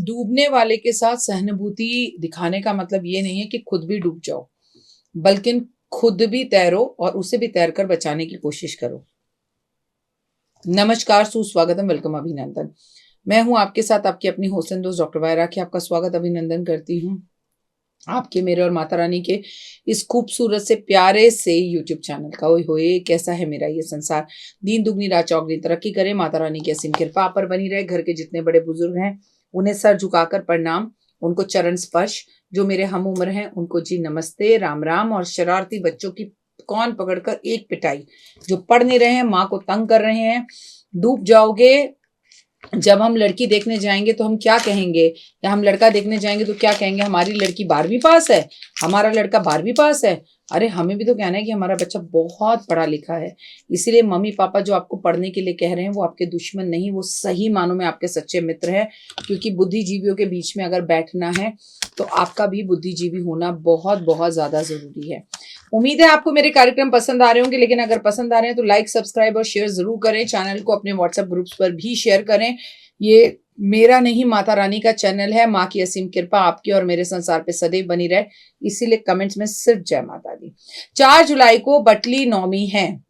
डूबने वाले के साथ सहानुभूति दिखाने का मतलब ये नहीं है कि खुद भी डूब जाओ, बल्कि खुद भी तैरो और उसे भी तैरकर बचाने की कोशिश करो। नमस्कार, सुस्वागतम, वेलकम, अभिनंदन। मैं हूं आपके साथ आपकी अपनी होस्ट एंड दोस्त डॉक्टर वायरा की आपका स्वागत अभिनंदन करती हूं आपके, मेरे और माता रानी के इस खूबसूरत से प्यारे से यूट्यूब चैनल का। ओए होए, कैसा है मेरा ये संसार। दीन दुगनी रात चौगनी तरक्की करे, माता रानी की असीम कृपा पर बनी रहे। घर के जितने बड़े बुजुर्ग हैं उन्हें सर झुकाकर प्रणाम, उनको चरण स्पर्श। जो मेरे हम उम्र हैं उनको जी नमस्ते, राम राम। और शरारती बच्चों की कौन पकड़कर एक पिटाई, जो पढ़ नहीं रहे हैं, माँ को तंग कर रहे हैं। डूब जाओगे। जब हम लड़की देखने जाएंगे तो हम क्या कहेंगे, या हम लड़का देखने जाएंगे तो क्या कहेंगे, हमारी लड़की 12वीं पास है, हमारा लड़का 12वीं पास है। अरे हमें भी तो कहना है कि हमारा बच्चा बहुत पढ़ा लिखा है। इसीलिए मम्मी पापा जो आपको पढ़ने के लिए कह रहे हैं वो आपके दुश्मन नहीं, वो सही मानों में आपके सच्चे मित्र हैं। क्योंकि बुद्धिजीवियों के बीच में अगर बैठना है तो आपका भी बुद्धिजीवी होना बहुत बहुत ज्यादा जरूरी है। उम्मीद है आपको मेरे कार्यक्रम पसंद आ रहे होंगे, लेकिन अगर पसंद आ रहे हैं तो लाइक, सब्सक्राइब और शेयर जरूर करें। चैनल को अपने व्हाट्सएप ग्रुप्स पर भी शेयर करें। ये मेरा नहीं, माता रानी का चैनल है। माँ की असीम कृपा आपकी और मेरे संसार पे सदैव बनी रहे, इसीलिए कमेंट्स में सिर्फ जय माता दी। 4 जुलाई को बटली नौमी है।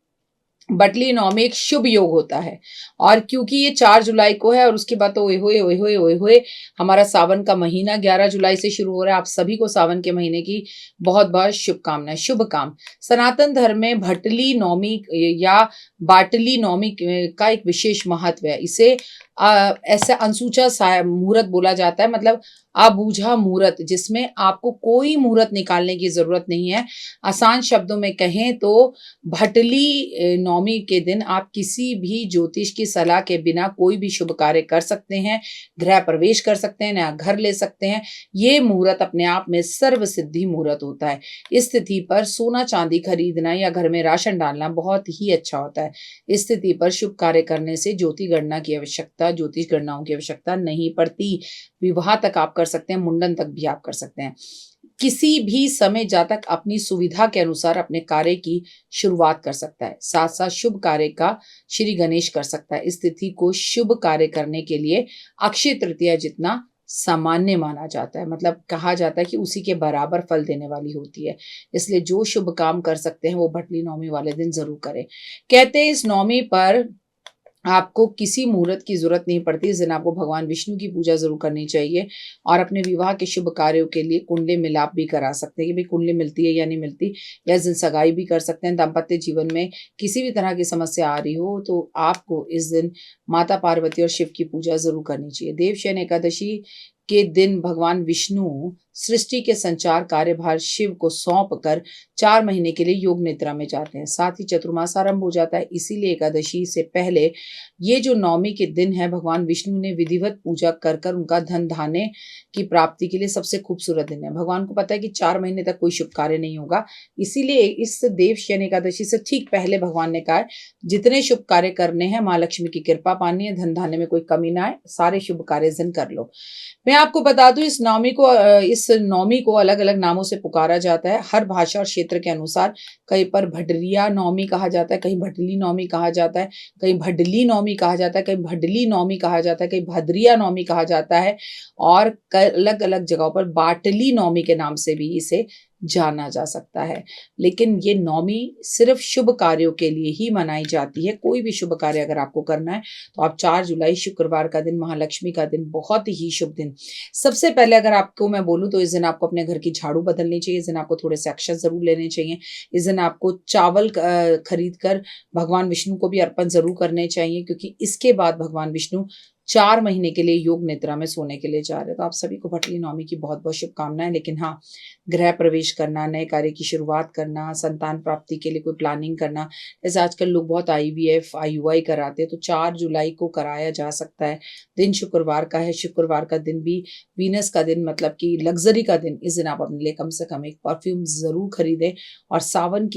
बटली नौमी एक शुभ योग होता है, और क्योंकि ये 4 जुलाई को है और उसके बाद तो ओए होए ओए होए ओए होए, हमारा सावन का महीना 11 जुलाई से शुरू हो रहा है। आप सभी को सावन के महीने की बहुत बहुत शुभकामनाएं। शुभ काम। सनातन धर्म में भटली नौमी या बाटली नौमी का एक विशेष महत्व है। इसे ऐसा अनसूचा मुहूर्त बोला जाता है, मतलब अबूझा मुहूर्त, जिसमें आपको कोई मुहूर्त निकालने की जरूरत नहीं है। आसान शब्दों में कहें तो भटली नौमी के दिन आप किसी भी ज्योतिष की सलाह के बिना कोई भी शुभ कार्य कर सकते हैं, गृह प्रवेश कर सकते हैं, नया घर ले सकते हैं। ये मुहूर्त अपने आप में सर्व सिद्धि मुहूर्त होता है। इस तिथि पर सोना चांदी खरीदना या घर में राशन डालना बहुत ही अच्छा होता है। इस तिथि पर शुभ कार्य करने से ज्योतिष गणनाओं की आवश्यकता नहीं पड़ती। विवाह तक आप कर सकते हैं, मुंडन तक भी आप कर सकते हैं। किसी भी समय जातक अपनी सुविधा के अनुसार अपने कार्य की शुरुआत कर सकता है, साथ साथ शुभ कार्य का श्री गणेश कर सकता है। इस तिथि को शुभ कार्य करने के लिए अक्षय तृतीया जितना सामान्य माना जाता है, मतलब कहा जाता है कि उसी के बराबर फल देने वाली होती है। इसलिए जो शुभ काम कर सकते हैं वो भटली नौमी वाले दिन जरूर करें। कहते हैं इस नौमी पर आपको किसी मुहूर्त की जरूरत नहीं पड़ती। इस दिन आपको भगवान विष्णु की पूजा जरूर करनी चाहिए, और अपने विवाह के शुभ कार्यों के लिए कुंडली मिलाप भी करा सकते हैं कि भाई कुंडली मिलती है या नहीं मिलती, या इस दिन सगाई भी कर सकते हैं। दाम्पत्य जीवन में किसी भी तरह की समस्या आ रही हो तो आपको इस दिन माता पार्वती और शिव की पूजा जरूर करनी चाहिए। देवशयन एकादशी के दिन भगवान विष्णु सृष्टि के संचार कार्यभार शिव को सौंप कर 4 महीने के लिए योग निद्रा में जाते हैं। साथ ही चतुर्मास आरंभ हो जाता है। इसीलिए एकादशी से पहले ये जो नौमी के दिन है, भगवान विष्णु ने विधिवत पूजा कर कर उनका धन धान्य की प्राप्ति के लिए सबसे खूबसूरत दिन है। भगवान को पता है कि 4 महीने तक कोई शुभ कार्य नहीं होगा, इसीलिए इस देवशयन एकादशी से ठीक पहले भगवान ने कहा है जितने शुभ कार्य करने हैं, माँ लक्ष्मी की कृपा पानी है, धन धान्य में कोई कमी ना आए, सारे शुभ कार्य इस दिन कर लो। मैं आपको बता दूं इस नौमी को अलग अलग नामों से पुकारा जाता है, हर भाषा और क्षेत्र के अनुसार। कहीं पर भडरिया नौमी कहा जाता है, कहीं भटली नौमी कहा जाता है, कहीं भडली नौमी कहा जाता है, कहीं भडली नौमी कहा जाता है, कहीं भद्रिया नौमी कहा जाता है, और अलग अलग जगहों पर बाटली नौमी के नाम से भी इसे जाना जा सकता है। लेकिन ये नौमी सिर्फ शुभ कार्यों के लिए ही मनाई जाती है। कोई भी शुभ कार्य अगर आपको करना है तो आप 4 जुलाई शुक्रवार का दिन, महालक्ष्मी का दिन, बहुत ही शुभ दिन। सबसे पहले अगर आपको मैं बोलूं तो इस दिन आपको अपने घर की झाड़ू बदलनी चाहिए। इस दिन आपको थोड़े से अक्षत जरूर लेने चाहिए। इस दिन आपको चावल खरीद कर भगवान विष्णु को भी अर्पण जरूर करने चाहिए, क्योंकि इसके बाद भगवान विष्णु 4 महीने के लिए योग निद्रा में सोने के लिए जा रहे हैं। तो आप सभी को भटली नौमी की बहुत बहुत शुभकामनाएं। लेकिन हाँ, गृह प्रवेश करना, नए कार्य की शुरुआत करना, संतान प्राप्ति के लिए कोई प्लानिंग करना, जैसे आजकल लोग बहुत IVF IUI कराते हैं, तो 4 जुलाई को कराया जा सकता है। दिन शुक्रवार का है, शुक्रवार का दिन भी वीनस का दिन, मतलब कि लग्जरी का दिन। इस दिन आप अपने लिए कम से कम एक परफ्यूम जरूर खरीदें। और सावन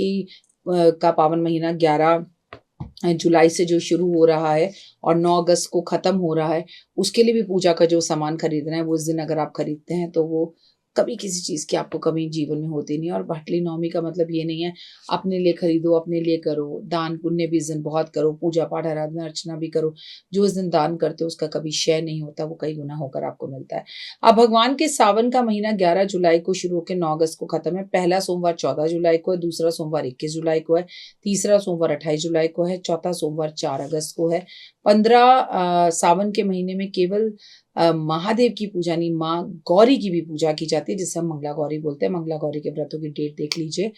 का पावन महीना 11 जुलाई से जो शुरू हो रहा है और 9 अगस्त को खत्म हो रहा है, उसके लिए भी पूजा का जो सामान खरीदना है वो इस दिन अगर आप खरीदते हैं तो वो कभी किसी चीज़ की आपको कमी जीवन में होती नहीं है। और भटली नवमी का मतलब ये नहीं है अपने लिए खरीदो, अपने लिए करो, दान पुण्य भी इस दिन बहुत करो, पूजा पाठ आराधना अर्चना भी करो। जो इस दिन दान करते हो उसका कभी क्षय नहीं होता, वो कई गुना होकर आपको मिलता है। अब भगवान के सावन का महीना 11 जुलाई को शुरू होकर 9 अगस्त को खत्म है। पहला सोमवार 14 जुलाई को है, दूसरा सोमवार 21 जुलाई को है, तीसरा सोमवार 28 जुलाई को है, चौथा सोमवार 4 अगस्त को है। 15 सावन के महीने में केवल महादेव की पूजा नहीं, माँ गौरी की भी पूजा की जाती है, जिसे हम मंगला गौरी बोलते हैं। मंगला गौरी के व्रतों की डेट देख लीजिए,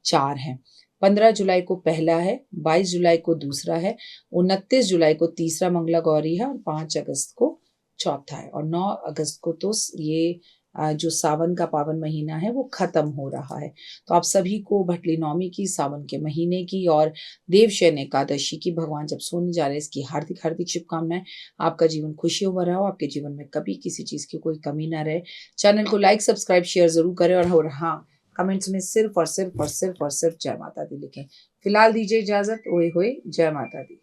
4 हैं। 15 जुलाई को पहला है, 22 जुलाई को दूसरा है, 29 जुलाई को तीसरा मंगला गौरी है और 5 अगस्त को चौथा है। और 9 अगस्त को तो ये जो सावन का पावन महीना है वो खत्म हो रहा है। तो आप सभी को भटली नवमी की, सावन के महीने की और देवशयन एकादशी की, भगवान जब सोने जा रहे हैं, इसकी हार्दिक हार्दिक शुभकामनाएं। आपका जीवन खुशियों भरा हो, आपके जीवन में कभी किसी चीज की कोई कमी ना रहे। चैनल को लाइक सब्सक्राइब शेयर जरूर करें और हाँ, कमेंट्स में सिर्फ और सिर्फ और सिर्फ और सिर्फ जय माता दी लिखें। फिलहाल दीजिए इजाजत। ओए होए, जय माता दी।